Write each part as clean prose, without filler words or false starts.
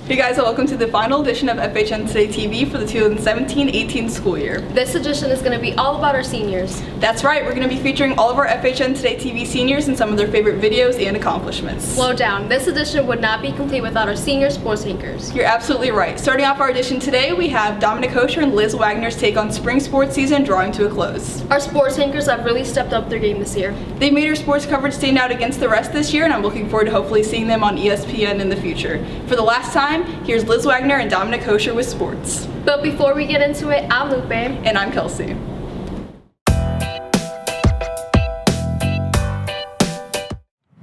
Hey guys, and welcome to the final edition of FHNtoday TV for the 2017-18 school year. This edition is going to be all about our seniors. That's right, we're going to be featuring all of our FHNtoday TV seniors and some of their favorite videos and accomplishments. Slow down, this edition would not be complete without our senior sports anchors. You're absolutely right. Starting off our edition today, we have Dominic, Hoscher, and Liz Wagner's take on spring sports season drawing to a close. Our sports anchors have really stepped up their game this year. They made our sports coverage stand out against the rest this year, and I'm looking forward to hopefully seeing them on ESPN in the future. For the last time, here's Liz Wagner and Dominic Hoscher with sports. But before we get into it, I'm Lupe. And I'm Kelsey.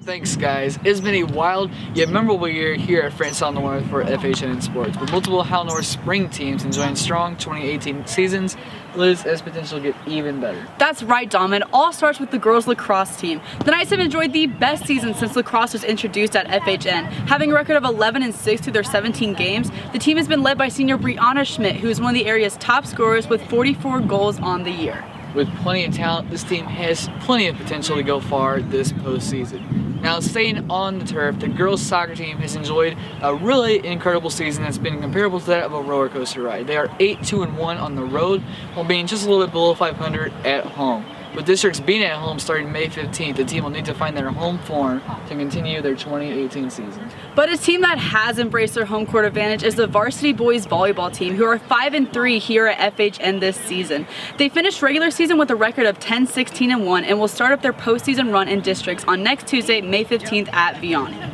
Thanks guys. It's been a wild yet memorable year here at France on the North for FHN in sports, with multiple Hal North spring teams enjoying strong 2018 seasons. Liz has potential to get even better. That's right, Dom. It all starts with the girls lacrosse team. The Knights have enjoyed the best season since lacrosse was introduced at FHN. Having a record of 11-6 through their 17 games, the team has been led by senior Brianna Schmidt, who is one of the area's top scorers with 44 goals on the year. With plenty of talent, this team has plenty of potential to go far this postseason. Now, staying on the turf, the girls soccer team has enjoyed a really incredible season that's been comparable to that of a roller coaster ride. They are 8-2-1 on the road, while being just a little bit below 500 at home. With districts being at home starting May 15th, the team will need to find their home form to continue their 2018 season. But a team that has embraced their home court advantage is the varsity boys volleyball team, who are 5-3 here at FHN this season. They finished regular season with a record of 10-16-1 and will start up their postseason run in districts on next Tuesday, May 15th at Vianney.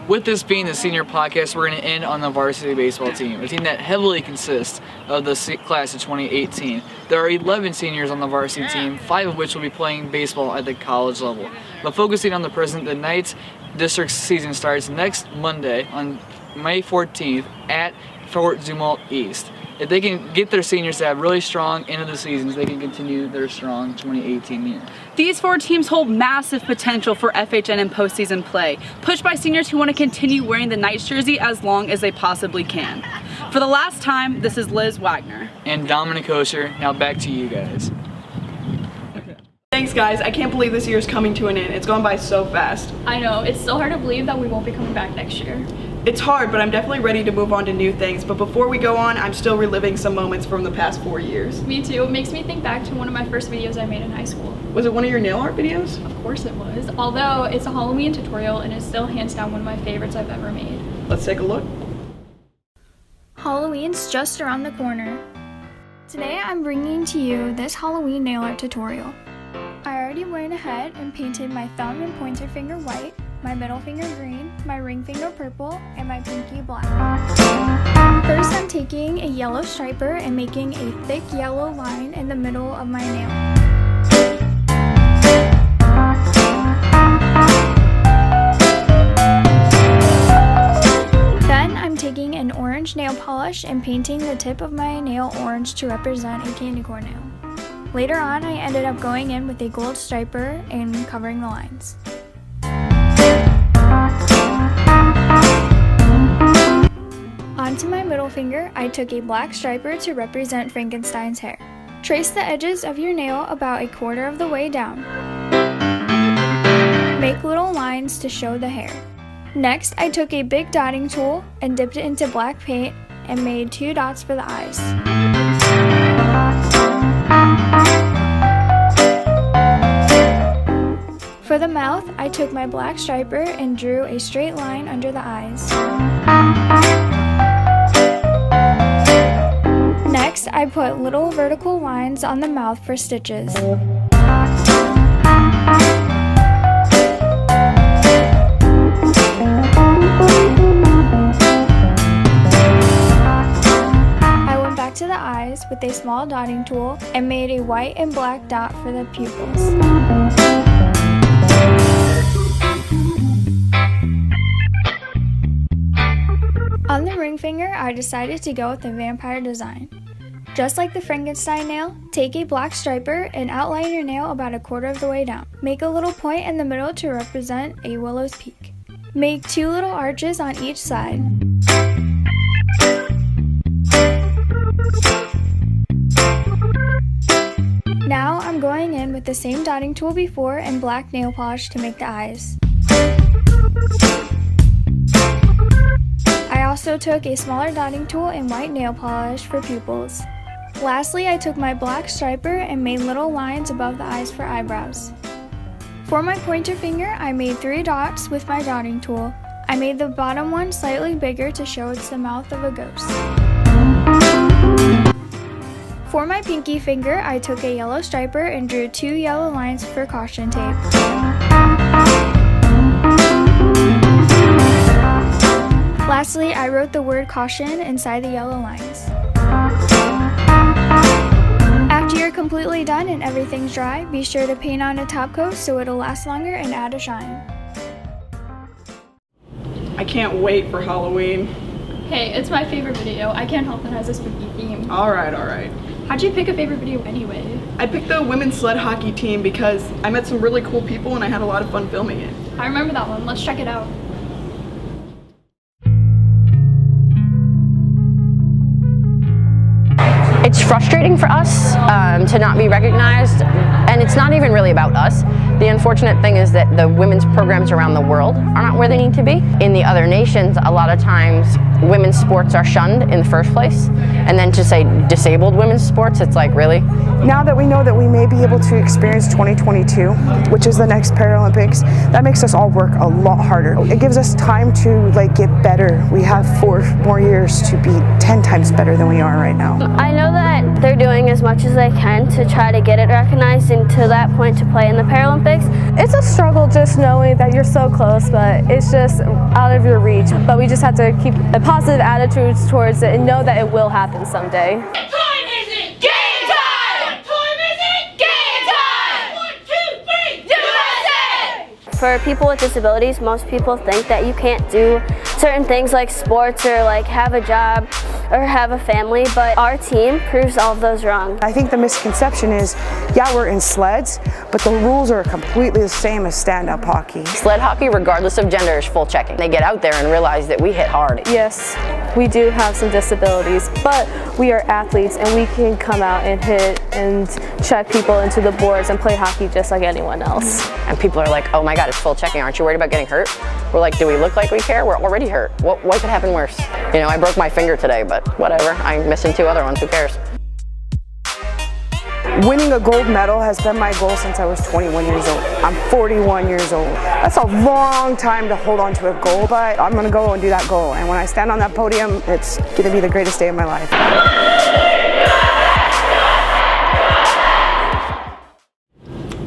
With this being the senior podcast, we're going to end on the varsity baseball team, a team that heavily consists of the class of 2018. There are 11 seniors on the varsity team, 5 of which will be playing baseball at the college level. But focusing on the present, the Knights district season starts next Monday on May 14th at Fort Zumwalt East. If they can get their seniors to have really strong end of the seasons, they can continue their strong 2018 year. These 4 teams hold massive potential for FHN in postseason play, pushed by seniors who want to continue wearing the Knights jersey as long as they possibly can. For the last time, this is Liz Wagner. And Dominic Hoscher. Now back to you guys. Thanks guys, I can't believe this year is coming to an end. It's gone by so fast. I know, it's so hard to believe that we won't be coming back next year. It's hard, but I'm definitely ready to move on to new things. But before we go on, I'm still reliving some moments from the past 4 years. Me too. It makes me think back to one of my first videos I made in high school. Was it one of your nail art videos? Of course it was. Although it's a Halloween tutorial and it's still hands down one of my favorites I've ever made. Let's take a look. Halloween's just around the corner. Today I'm bringing to you this Halloween nail art tutorial. I already went ahead and painted my thumb and pointer finger white, my middle finger green, my ring finger purple, and my pinky black. First I'm taking a yellow striper and making a thick yellow line in the middle of my nail. Then I'm taking an orange nail polish and painting the tip of my nail orange to represent a candy corn nail. Later on, I ended up going in with a gold striper and covering the lines. Onto my middle finger, I took a black striper to represent Frankenstein's hair. Trace the edges of your nail about a quarter of the way down. Make little lines to show the hair. Next, I took a big dotting tool and dipped it into black paint and made 2 dots for the eyes. For the mouth, I took my black striper and drew a straight line under the eyes. Next, I put little vertical lines on the mouth for stitches. I went back to the eyes with a small dotting tool and made a white and black dot for the pupils. On the ring finger, I decided to go with a vampire design. Just like the Frankenstein nail, take a black striper and outline your nail about a quarter of the way down. Make a little point in the middle to represent a willow's peak. Make 2 little arches on each side. Now I'm going in with the same dotting tool before and black nail polish to make the eyes. I also took a smaller dotting tool and white nail polish for pupils. Lastly, I took my black striper and made little lines above the eyes for eyebrows. For my pointer finger, I made 3 dots with my dotting tool. I made the bottom one slightly bigger to show it's the mouth of a ghost. For my pinky finger, I took a yellow striper and drew 2 yellow lines for caution tape. Lastly, I wrote the word caution inside the yellow lines. After you're completely done and everything's dry, be sure to paint on a top coat so it'll last longer and add a shine. I can't wait for Halloween. Hey, it's my favorite video. I can't help it has a spooky theme. Alright. How'd you pick a favorite video anyway? I picked the women's sled hockey team because I met some really cool people and I had a lot of fun filming it. I remember that one. Let's check it out. It's frustrating for us to not be recognized, and it's not even really about us. The unfortunate thing is that the women's programs around the world are not where they need to be. In the other nations, a lot of times women's sports are shunned in the first place, and then to say disabled women's sports, it's like, really? Now that we know that we may be able to experience 2022, which is the next Paralympics, that makes us all work a lot harder. It gives us time to get better. We have 4 more years to be 10 times better than we are right now. I know that they're doing as much as they can to try to get it recognized and to that point to play in the Paralympics. It's a struggle just knowing that you're so close, but it's just out of your reach. But we just have to keep a positive attitude towards it and know that it will happen someday. What time is it? Game time! What time is it? Game time! 1, 2, 3, USA! For people with disabilities, most people think that you can't do certain things like sports or have a job or have a family, but our team proves all of those wrong. I think the misconception is, yeah, we're in sleds, but the rules are completely the same as stand-up hockey. Sled hockey, regardless of gender, is full checking. They get out there and realize that we hit hard. Yes, we do have some disabilities, but we are athletes and we can come out and hit and check people into the boards and play hockey just like anyone else. And people are like, oh my God, it's full checking. Aren't you worried about getting hurt? We're like, do we look like we care? We're already hurt. What could happen worse? You know, I broke my finger today, but whatever. I'm missing 2 other ones. Who cares? Winning a gold medal has been my goal since I was 21 years old. I'm 41 years old. That's a long time to hold on to a goal, but I'm gonna go and do that goal. And when I stand on that podium, it's gonna be the greatest day of my life.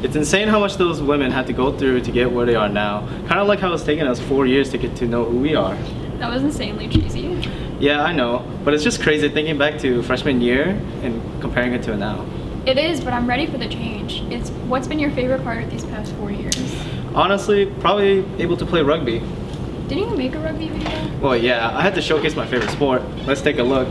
It's insane how much those women had to go through to get where they are now. Kind of like how it's taken us 4 years to get to know who we are. That was insanely cheesy. Yeah, I know, but it's just crazy thinking back to freshman year and comparing it to now. It is, but I'm ready for the change. What's been your favorite part of these past 4 years? Honestly, probably able to play rugby. Didn't you make a rugby video? Well, yeah, I had to showcase my favorite sport. Let's take a look.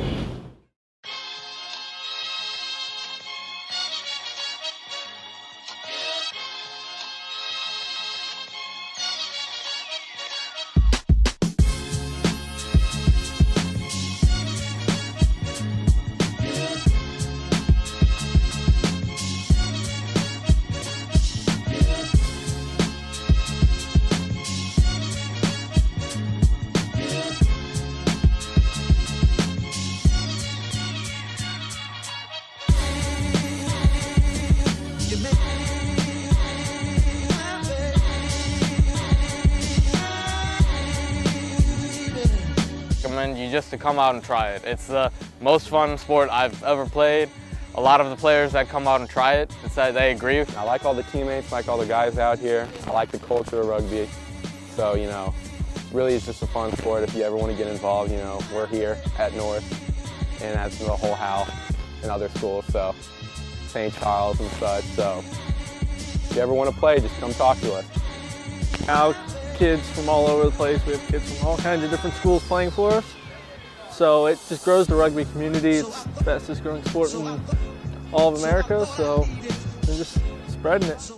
You just to come out and try it. It's the most fun sport I've ever played. A lot of the players that come out and try it, they agree. I like all the teammates, I like all the guys out here. I like the culture of rugby. So, you know, really it's just a fun sport. If you ever want to get involved, you know, we're here at North and that's the whole Hal and other schools, so St. Charles and such. So if you ever want to play, just come talk to us. Now, kids from all over the place. We have kids from all kinds of different schools playing for us. So it just grows the rugby community. It's the fastest growing sport in all of America, so we're just spreading it.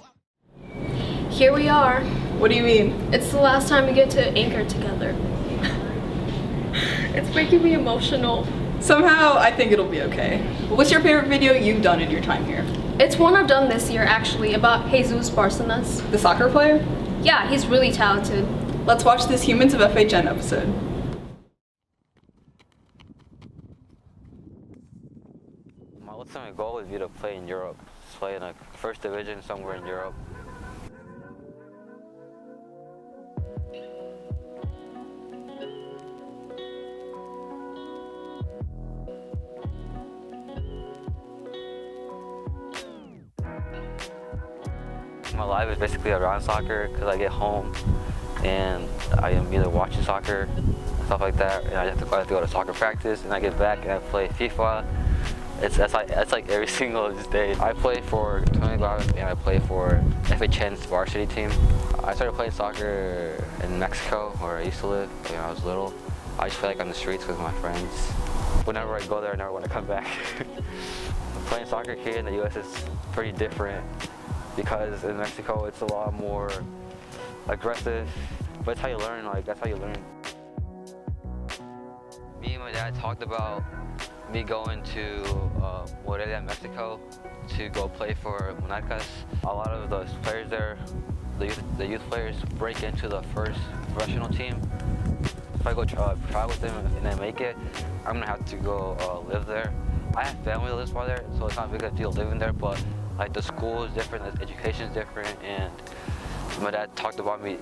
Here we are. What do you mean? It's the last time we get to anchor together. It's making me emotional. Somehow, I think it'll be okay. What's your favorite video you've done in your time here? It's one I've done this year, actually, about Jesus Barcenas. The soccer player? Yeah, he's really talented. Let's watch this Humans of FHN episode. ultimate goal would be to play in Europe, play in a first division somewhere in Europe. My life is basically around soccer because I get home and I am either watching soccer, stuff like that, and I have to go to soccer practice, and I get back and I play FIFA. That's like every single day. I play for Tony and I play for FHN's varsity team. I started playing soccer in Mexico, where I used to live when I was little. I just play like on the streets with my friends. Whenever I go there, I never want to come back. Playing soccer here in the U.S. is pretty different because in Mexico it's a lot more aggressive, but it's how you learn. Like that's how you learn. Me and my dad talked about me going to Reide, Mexico, to go play for Monarcas. A lot of those players there, the youth players, break into the first professional team. If I go try with them and I make it, I'm gonna have to go live there. I have family that lives by there, so it's not a big deal living there, but like the school is different, the education is different, and my dad talked about me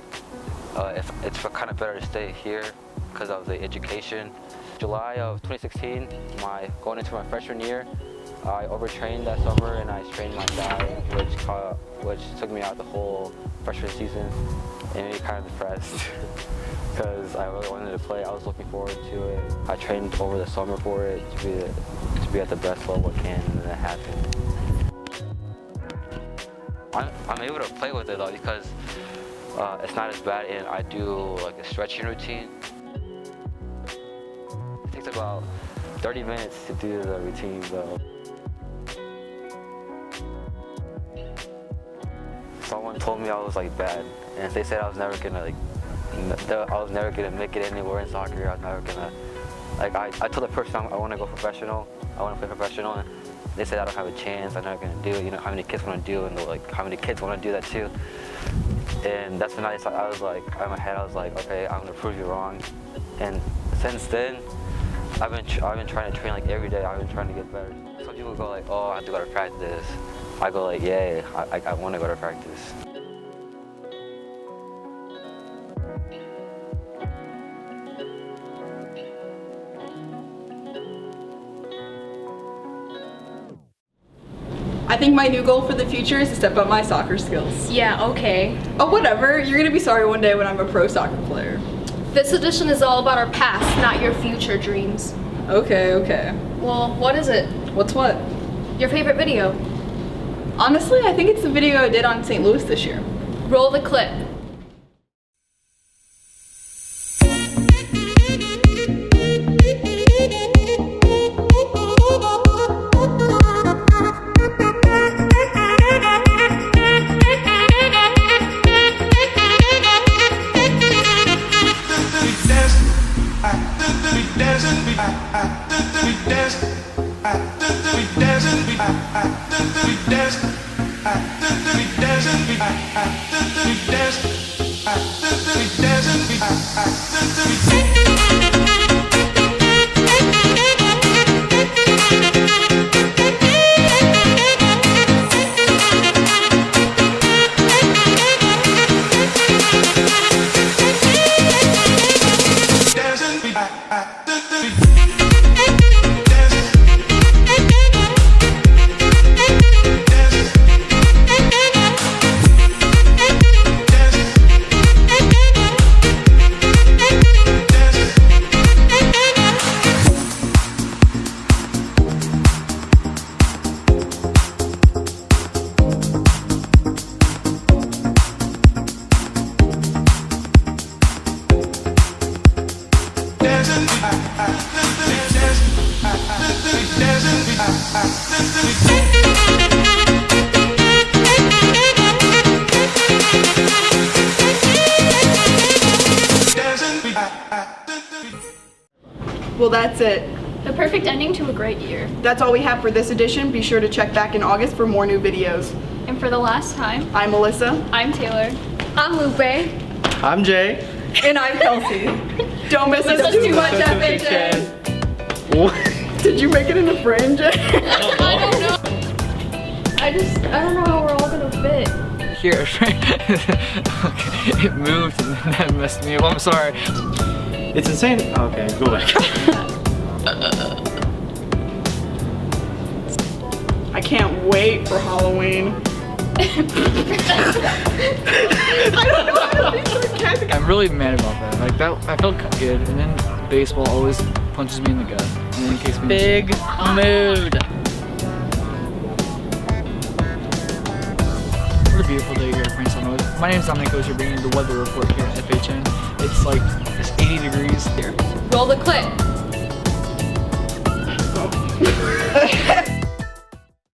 if it's kind of better to stay here because of the education. July of 2016, going into my freshman year, I overtrained that summer and I strained my thigh, which took me out the whole freshman season and made me kind of depressed because I really wanted to play. I was looking forward to it. I trained over the summer for it to be at the best level I can, and then it happened. I'm able to play with it though because it's not as bad, and I do like a stretching routine. It takes about 30 minutes to do the routine though. Someone told me I was like bad, and they said I was never gonna make it anywhere in soccer. I was never gonna, I told the person I want to go professional. I want to play professional, and they said I don't have a chance. I'm never gonna do it. You know how many kids want to do, and like how many kids want to do that too. And that's when I was like, in my head, I was like, okay, I'm gonna prove you wrong. And since then, I've been trying to train like every day. I've been trying to get better. Some people go like, oh, I have to go to practice. I go like, yeah, I want to go to practice. I think my new goal for the future is to step up my soccer skills. Yeah, okay. Oh, whatever. You're gonna be sorry one day when I'm a pro soccer player. This edition is all about our past, not your future dreams. Okay, okay. Well, what is it? What's what? Your favorite video. Honestly, I think it's the video I did on St. Louis this year. Roll the clip. Well, that's it. The perfect ending to a great year. That's all we have for this edition. Be sure to check back in August for more new videos. And for the last time, I'm Alyssa. I'm Taylor. I'm Lupe. I'm Jay. And I'm Kelsey. Don't miss us too much, FHN. What? Did you make it in the frame, Jay? I don't know. I don't know how we're all gonna fit. Here, okay, it moved and then that messed me up. I'm sorry. It's insane. Okay, go back. I can't wait for Halloween. I don't know how to be sarcastic. I'm really mad about that. Like that, I felt good, and then baseball always punches me in the gut, and then kicks me. Big mood. What a beautiful day here at FHN. My name is Dominic, Hoscher, bringing you the weather report here at FHN. It's like 80 degrees here. Roll the clip.